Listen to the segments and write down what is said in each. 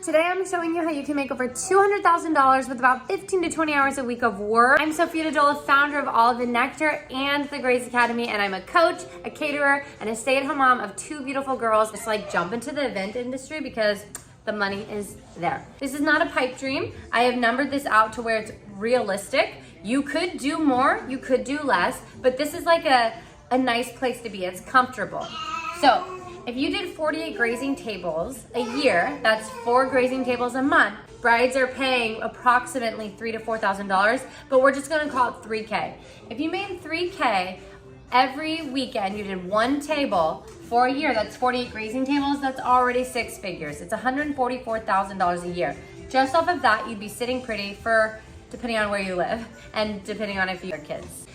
Today I'm showing you how you can make over $200,000 with about 15 to 20 hours a week of work. I'm Sophia Dodola, founder of Olive and Nectar and the Grace Academy, and I'm a coach, a caterer, and a stay-at-home mom of two beautiful girls. Just like jump into the event industry because the money is there. This is not a pipe dream. I have numbered this out to where it's realistic. You could do more, you could do less, but this is like a nice place to be. It's comfortable. So, if you did 48 grazing tables a year, that's 4 grazing tables a month. Brides are paying approximately $3,000 to $4,000, but we're just gonna call it $3K. If you made $3K every weekend, you did 1 table for a year, that's 48 grazing tables, that's already 6 figures. It's $144,000 a year. Just off of that, you'd be sitting pretty for, depending on where you live, and depending on if you have kids.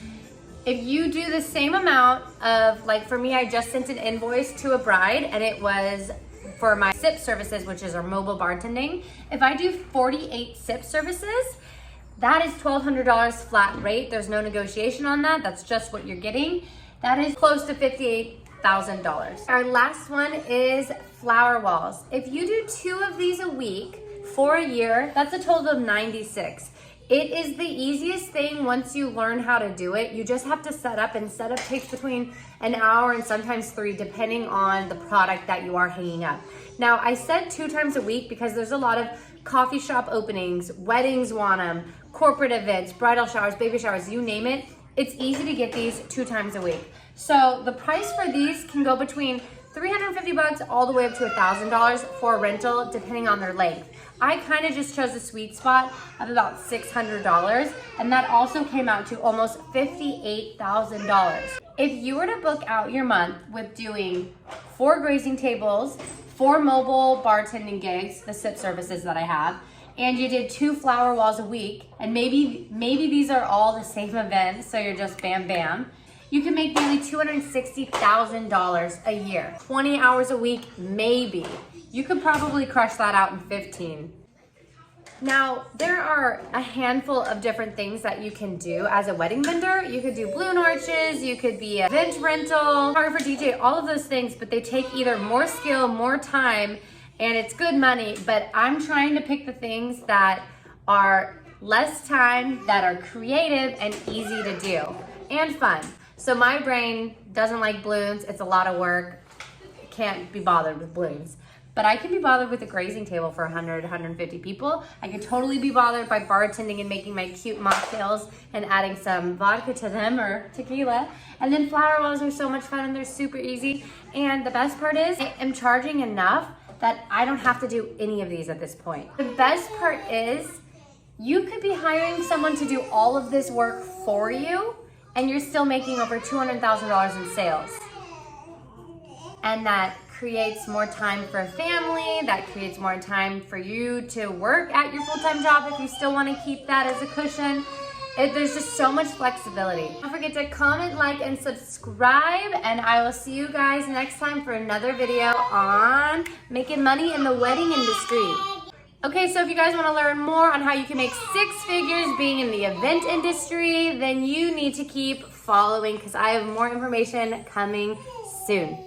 If you do the same amount of, like for me, I just sent an invoice to a bride and it was for my SIP services, which is our mobile bartending. If I do 48 SIP services, that is $1,200 flat rate. There's no negotiation on that. That's just what you're getting. That is close to $58,000. Our last one is flower walls. If you do 2 of these a week for a year, that's a total of 96. It is the easiest thing once you learn how to do it. You just have to set up, and setup takes between an hour and sometimes 3 depending on the product that you are hanging up. Now I said 2 times a week because there's a lot of coffee shop openings, weddings want them, corporate events, bridal showers, baby showers, you name it. It's easy to get these 2 times a week. So the price for these can go between $350 all the way up to $1,000 for a rental depending on their length. I kind of just chose a sweet spot of about $600, and that also came out to almost $58,000. If you were to book out your month with doing 4 grazing tables, 4 mobile bartending gigs, the SIP services that I have, and you did 2 flower walls a week, and maybe these are all the same event, so you're just bam bam, you can make nearly $260,000 a year. 20 hours a week, maybe. You could probably crush that out in 15. Now, there are a handful of different things that you can do as a wedding vendor. You could do balloon arches, you could be a event rental, photographer, DJ, all of those things, but they take either more skill, more time, and it's good money, but I'm trying to pick the things that are less time, that are creative and easy to do, and fun. So my brain doesn't like balloons, it's a lot of work, can't be bothered with balloons. But I can be bothered with a grazing table for 100, 150 people. I can totally be bothered by bartending and making my cute mocktails and adding some vodka to them or tequila. And then flower walls are so much fun and they're super easy. And the best part is I am charging enough that I don't have to do any of these at this point. The best part is you could be hiring someone to do all of this work for you and you're still making over $200,000 in sales. And that creates more time for a family, that creates more time for you to work at your full-time job if you still want to keep that as a cushion. There's just so much flexibility. Don't forget to comment, like, and subscribe, and I will see you guys next time for another video on making money in the wedding industry. Okay, so if you guys want to learn more on how you can make 6 figures being in the event industry, then you need to keep following because I have more information coming soon.